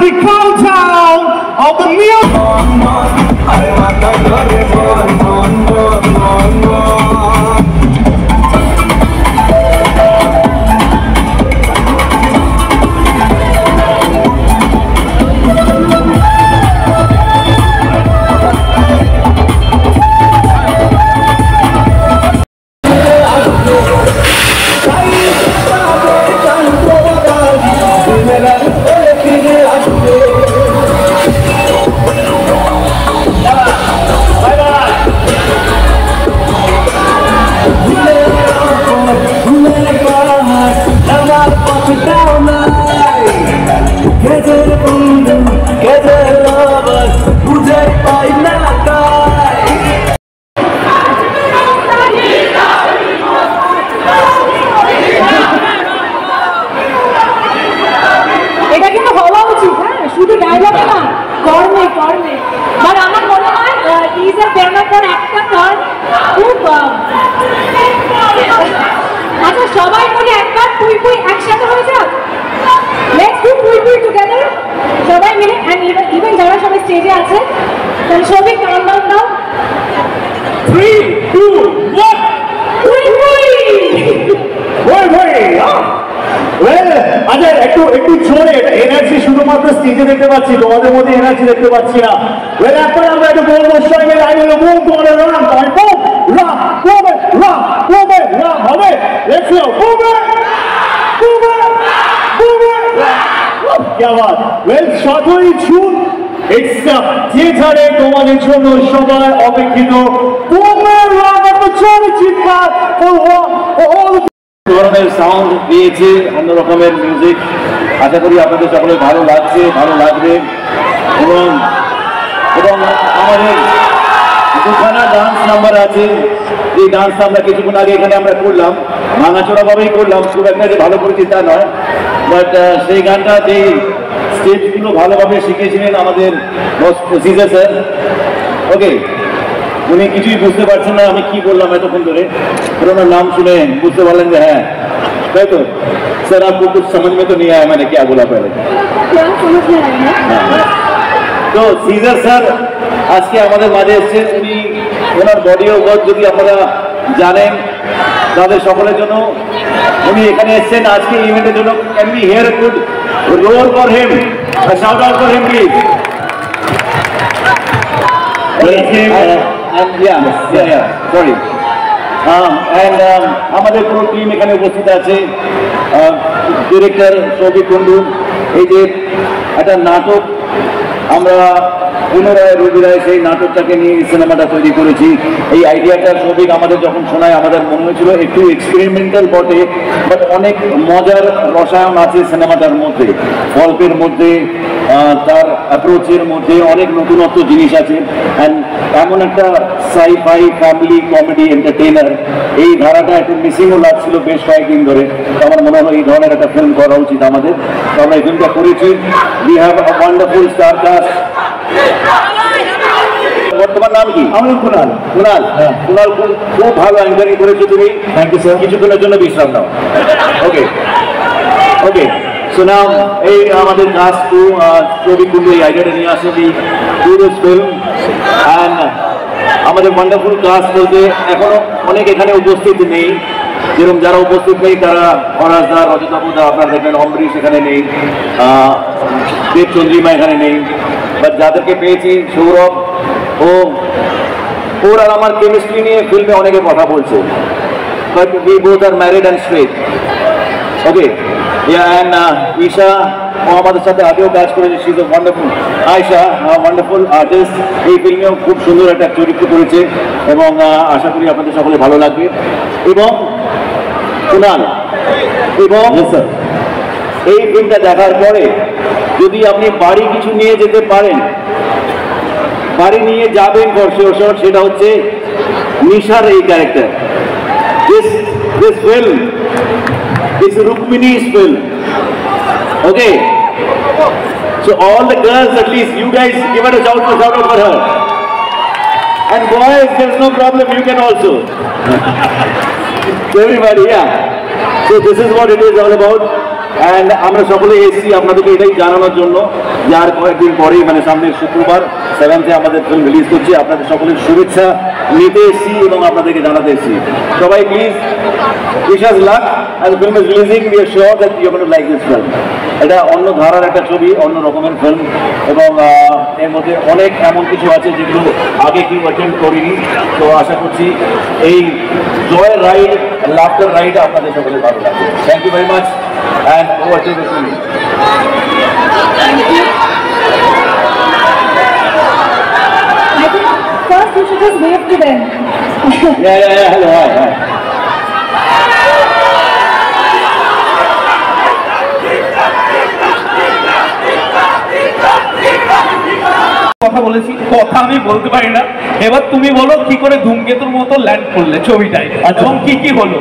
the countdown of the সবাই মিলে একবার পুই পুই একসাথে হয়ে যাক লেটস ডু পুই পুই টুগেদার সবাই মিলে এন্ড ইভেন যারা সবাই স্টেজে আছে তাহলে সবাই কাউন্টডাউন দাও 3, 2, 1 পুই পুই ওই ভাই ওয়েল আচ্ছা একটু জোরে এনার্জি শুধুমাত্র স্টেজে দেখতে পাচ্ছি তোমাদের মধ্যে এনার্জি দেখতে পাচ্ছি না ওয়েল এখন আমরা একটু বলবো সবাই মিলে আই উইল মুভ করে রান তাই মুভ রান মুভ রান হবে লেটস গো মুভ क्या बात वेल 17 जून इट्स থিয়েটারে তোমাদের জন্য সবাই অপেক্ষিত তোমার রাগার চলচ্চিত্র ধরনের সাউন্ড দিয়েছে অন্য রকমের মিউজিক আশা করি আপনাদের সকলে ভালো লাগছে ভালো লাগবে এবং আমাদের দুখানা ডান্স নাম্বার আছে এই ডান্সটা আমরা কিছুক্ষণ আগে এখানে আমরা করলাম ভাঙাচোরাভাবেই করলাম খুব একটা যে ভালো করেছি তা নয় বাট সেই গানটা যে স্টেপগুলো ভালোভাবে শিখেছিলেন আমাদের সিজার স্যার ওকে উনি কিছুই বুঝতে পারছেন না আমি কি বললাম এতক্ষণ ধরে ওনার নাম শুনে বুঝতে পারলেন যে হ্যাঁ তাই তো স্যার आपको कुछ समझ में तो नहीं आया मैंने क्या बोला पहले তো সিজার স্যার আজকে আমাদের মাঝে এসেছেন উনি ওনার বডি অফ ওয়ার্ক যদি আপনারা জানেন তাদের সকলের জন্য উনি এখানে এসেছেন আজকে ইভেন্টের জন্য can we hear good roll for him shout out for him please sorry আমাদের পুরো টিম এখানে উপস্থিত আছে ডিরেক্টর সৌভিক কুন্ডু এই যে একটা নাটক আমরা পুনরায় রবিরায় সেই নাটকটাকে নিয়ে সিনেমাটা তৈরি করেছি এই আইডিয়াটা সৌভিক আমাদের যখন শোনায় আমাদের মনে হয়েছিল একটু এক্সপেরিমেন্টাল বটে বাট অনেক মজার রসায়ন আছে সিনেমাটার মধ্যে গল্পের মধ্যে তার অ্যাপ্রোচের মধ্যে অনেক নতুনত্ব জিনিস আছে অ্যান্ড এমন একটা সাই-ফাই ফ্যামিলি কমেডি এন্টারটেইনার এই ধারাটা একটু মিসিংও লাগছিল বেশ কয়েকদিন ধরে তো আমার মনে হয় এই ধরনের একটা ফিল্ম করা উচিত আমাদের তো আমরা এই ফিল্মটা করেছি we have a wonderful star caste বর্তমান নাম কি আমি কুনাল কুনাল খুব ভালো অ্যাঙ্কারিং করেছো তুমি থ্যাংক ইউ স্যার কিছুক্ষণের জন্য বিশ্রাম নাও ওকে সো নাও এই আমাদের কাস্ট টু সৌভিক কুন্ডু এই আইডিয়াটা নিয়ে আসে দি টু দিস ফিল্ম অ্যান্ড আমাদের ওয়ান্ডারফুল কাস্ট বলতে এখনো অনেক এখানে উপস্থিত নেই যেরকম যারা উপস্থিত নেই তারা ফরাজদা রজতাবুদা আপনারা দেখবেন অমরিশ এখানে নেই দেব চন্দ্রিমা এখানে নেই বাট যাদেরকে পেয়েছি সৌরভ ওর আর আমার কেমিস্ট্রি নিয়ে ফিল্মে অনেকে কথা বলছে but we both are married and straight okay and Isha ও আমাদের সাথে আগেও কাজ করেছে she is wonderful Ayesha wonderful artist এই ফিল্মেও খুব সুন্দর একটা চরিত্র করেছে এবং আশা করি আপনাদের সকলে ভালো লাগবে এবং কুনাল এবং এই ফিল্মটা দেখার পরে যদি আপনি বাড়ি কিছু নিয়ে যেতে পারেন বাড়ি নিয়ে যাবেন বর্ষর সেটা হচ্ছে নিশার এই ক্যারেক্টার দিস ফিল্ম দিস রুক্মিণী's film okay so all the girls at least you guys give it a shout out for her and boys there's no problem you can also so everybody yeah so this is what it is all about and আমরা সকলে এসেছি আপনাদেরকে এটাই জানানোর জন্য যে আর কয়েকদিন পরেই মানে সামনের শুক্রবার 7th আমাদের ফিল্ম রিলিজ করছি। আপনাদের সকলের শুভেচ্ছা নিতে এসেছি এবং আপনাদেরকে জানাতে এসেছি। সবাই please wish us luck and film is releasing, we are sure that you gonna to like this film. এটা অন্য ধারার একটা ছবি, অন্য রকমের ফিল্ম, এবং এর মধ্যে অনেক এমন কিছু আছে যেগুলো আগে কেউ অ্যাটেন্ড করিনি। তো আশা করছি এই জয় রাইড, লাফটার রাইড আপনাদের সকলে ভালো লাগবে। Thank you very much and over to the film. I think first you should just wave to them. Yeah, hello, hi. কথা বলেছি, কথা আমি বলতে পারি না। এবার তুমি বলো কি করে ধূমকেতুর মতো ল্যান্ড করলে ছবিটায়, এবং কি কি হলো?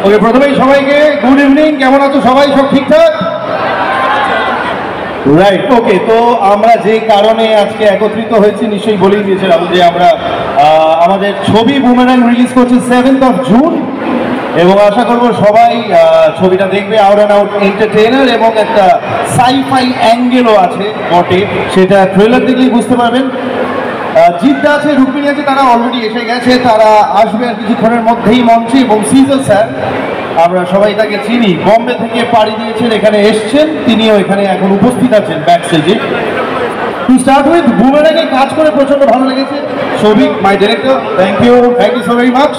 ওকে, প্রথমেই সবাইকে গুড ইভিনিং। কেমন আছো সবাই? সব ঠিকঠাক? রাইট, ওকে। তো আমরা যে কারণে আজকে একত্রিত হয়েছি নিশ্চয়ই বলেই দিয়েছিলাম যে আমরা আমাদের ছবি বুমেরাং রিলিজ করছি 7th of June, এবং আশা করব সবাই ছবিটা দেখবে। আউট অ্যান্ড আউট এন্টারটেইনার এবং একটা সাইফাই অ্যাঙ্গেলও আছে বটে, সেটা ট্রেলার দেখলেই বুঝতে পারবেন। জিদ্দা আছে, রুক্মিণী আছে, তারা অলরেডি এসে গেছে, তারা আসবে আর কিছুক্ষণের মধ্যেই মঞ্চে। এবং সিজার স্যার, আমরা সবাই তাকে চিনি, বম্বে থেকে পাড়ি দিয়েছেন, এখানে এসছেন, তিনিও এখানে এখন উপস্থিত আছেন ব্যাক স্টেজে। টু স্টার্ট উইথ, বুমেরাঙে কাজ করে প্রচন্ড ভালো লেগেছে। Souvik, my director, thank you so very much.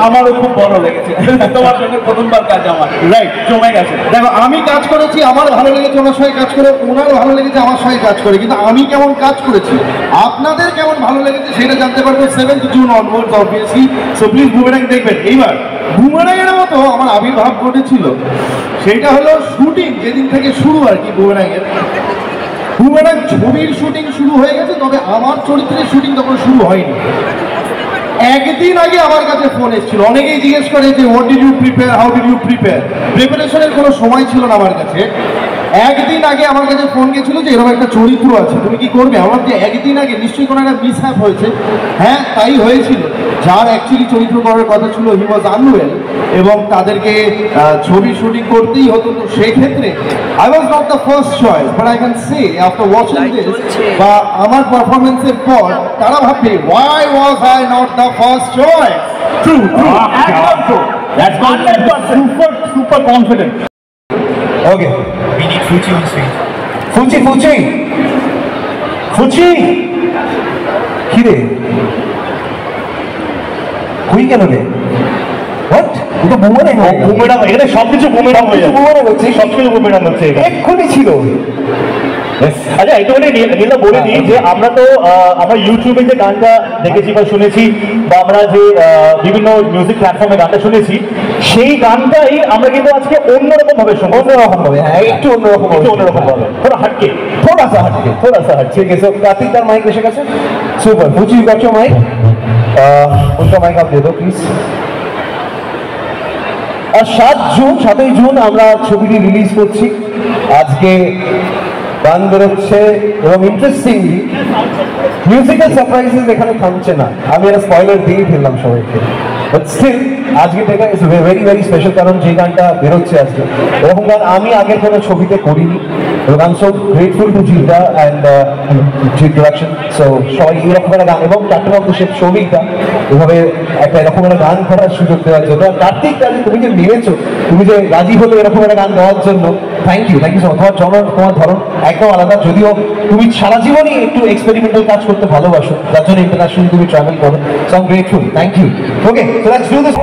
আমারও খুব ভালো লেগেছে, তোমার সঙ্গে প্রথমবার কাজ আমার। রাইট, জমে গেছে। দেখো, আমি কাজ করেছি, আমার ভালো লেগেছে ওনার সঙ্গে কাজ করে, ওনারও ভালো লেগেছে আমার সঙ্গে কাজ করে, কিন্তু আমি কেমন কাজ করেছি, আপনাদের কেমন ভালো লেগেছে সেটা জানতে পারবো 7th June onwards obviously. So please boomerang দেখবেন। এইবার বুমেরাঙের মতো আমার আবির্ভাব ঘটেছিল, সেটা হলো শুটিং যেদিন থেকে শুরু আর কি। বুমেরাং ছবির শুটিং শুরু হয়ে গেছে, তবে আমার চরিত্রের শুটিং তখন শুরু হয়নি। একদিন আগে আমার কাছে ফোন এসেছিল, অনেকেই জিজ্ঞেস করে যে what did you prepare, how did you prepare. প্রিপারেশনের কোনো সময় ছিল না আমার কাছে। একদিন আগে আমার কাছে ফোন গেছিল যে এরকম একটা চরিত্র আছে, তুমি কি করবে? আমার যে একদিন আগে নিশ্চয়ই কোনো একটা মিসহ্যাপ হয়েছে। হ্যাঁ, তাই হয়েছিল। যার অ্যাকচুয়ালি চরিত্র করার কথা ছিল হি ওয়াজ আনওয়েল, এবং তাদেরকে ছবি শুটিং করতেই হতো। তো সেক্ষেত্রে I was not the first choice, but I can say after watching this, বা আমার পারফরমেন্সের পর তারা ভাববে why was I not the first choice. True. একদম true. That's 100% super confident. Okay, We need Fuji on stage. ফুচি কি রে? হুই কেন রে? হোয়াট? এটা বুমেরাং হয়ে গেল। বুমেরাং, এখানে সবকিছু বুমেরাং হয়ে যাচ্ছে। বুমেরাং হচ্ছে, সবকিছু বুমেরাং হচ্ছে এখানে। এক্ষুনি ছিল। আচ্ছা, একটুখানি নীলা বলে দিই যে আমরা তো আমরা ইউটিউবে যে গানটা দেখেছি বা শুনেছি, বা আমরা যে বিভিন্ন মিউজিক প্ল্যাটফর্মে গানটা শুনেছি, সেই গানটাই আমরা কিন্তু আজকে অন্যরকম ভাবে শুনবো। অন্যরকম ভাবে, হ্যাঁ, একটু অন্যরকম ভাবে, থোড়া হাটকে। थोड़ा सा हटके। ठीक है, सो कार्तिक तार माइक एসে গেছে। सुपर, फुची यू गॉट योर माइक? उनका माइक आप दे दो प्लीज। আর 7ই জুন আমরা ছবিটি রিলিজ করছি। আজকে গান বেরোচ্ছে, এবং ইন্টারেস্টিংলি মিউজিক্যাল সারপ্রাইজেস এখানে থামছে না। আমি একটা স্পয়লার দিয়ে ফেললাম সবাইকে, বাট স্টিল আজকে থেকে ইটস ভেরি ভেরি স্পেশাল, কারণ যে গানটা বেরোচ্ছে আজকে এরকম গান আমি আগের কোনো ছবিতে করিনি, এবং I am so grateful to Jeddah and Gide production. So সবাই এরকম একটা গান, এবং ক্যাপ্টেন অফ দ্য শিপ সৌভিকদা এভাবে একটা এরকম একটা গান করার সুযোগ দেওয়ার জন্য। কার্তিক, তুমি যে মেরেছো, তুমি যে রাজি হলে এরকম একটা গান দেওয়ার জন্য, থ্যাংক ইউ সো মাচ। তোমার ধরন একদম আলাদা, যদিও তুমি সারা জীবনই একটু এক্সপেরিমেন্টাল কাজ করতে ভালোবাসো, যার জন্য ইন্টারন্যাশনালি তুমি ট্রাভেল করো। So I am grateful, thank you. Okay, so let's do this.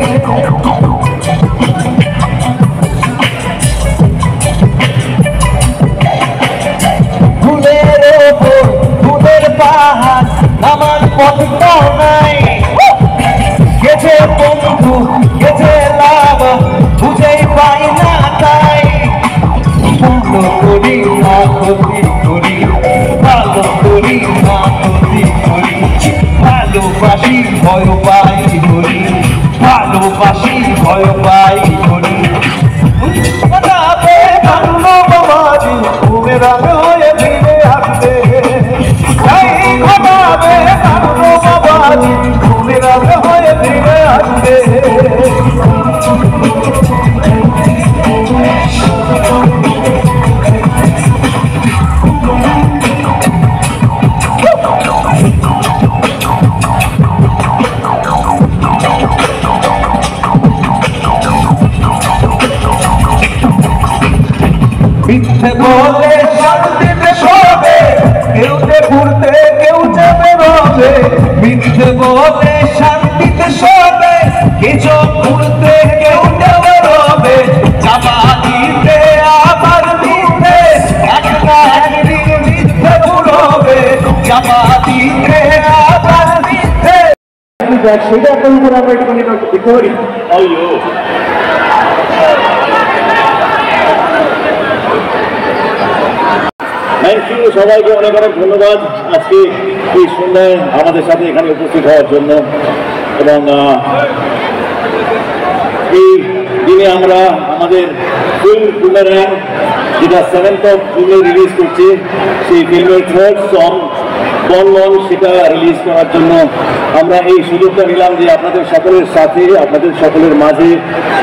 ফুলের ওপর ফুলের পাহাড়, আমার পথটাও নাই, গেছে বন্ধু গেছে লাভ, বুঝেই পাই না তাই। ভালো করি না ক্ষতি করি, ভালো করি না ক্ষতি করি, ভালোবাসি ভয় পাই করি, ভালোবাসি ভয় পাই করি। বুমেরাং হয়ে ফিরে আসবে, বুমেরাং হয়ে ফিরে আসবে। ঘুরতে কেউ রবে চাপা দিতে আবার দিতে এক না একদিন মিথ্যে ঘুরবে চাপা দিতে আবার দিতে সেটা একটা উপর আমরা একটুখানি দেখতে পারি। থ্যাংক ইউ, সবাইকে অনেক অনেক ধন্যবাদ আজকে এই সন্ধ্যায় আমাদের সাথে এখানে উপস্থিত হওয়ার জন্য। এবং এই দিনে আমরা আমাদের ফিল্ম বুমেরাং যেটা 7th of June রিলিজ করছে, সেই ফিল্মের 3rd সং বল বল সেটা রিলিজ করার জন্য আমরা এই সুযোগটা নিলাম যে আপনাদের সকলের সাথে, আপনাদের সকলের মাঝে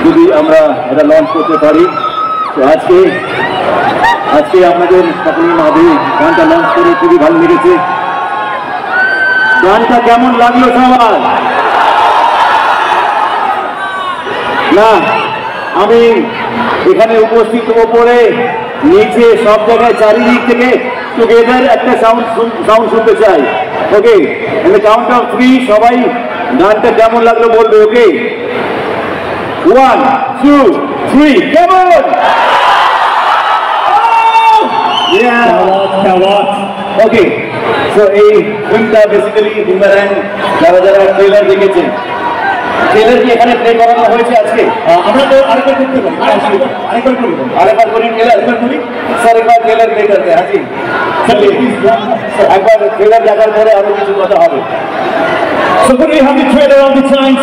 যদি আমরা এটা লঞ্চ করতে পারি। তো আজকে আপনাদের সকলের মাঝে গানটা লঞ্চ করে খুবই ভালো লেগেছে। গানটা কেমন লাগলো সবার? না, আমি এখানে উপস্থিত ওপরে নিচে সব জায়গায় চারিদিক থেকে টুগেদার একটা সাউন্ড শুনতে চাই। ওকে, ইন দ্য কাউন্ট অফ 3 সবাই গানটা কেমন লাগলো বলবে। ওকে, 1 2 3 কেমন? ওকে, সো এই ফিল্মটা বেসিক্যালি বুমেরাং যারা যারা ট্রেলার দেখেছেন, ট্রেলার কি এখানে প্লে করানো হয়েছে আজকে? আমরা তো আরেকবার করতে পারি, আরেকবার করি ট্রেলার করি স্যার, একবার ট্রেলার প্লে করতে। হাজি একবার ট্রেলার দেখার পরে আরো কিছু কথা হবে। So could we have the trailer on the Giants?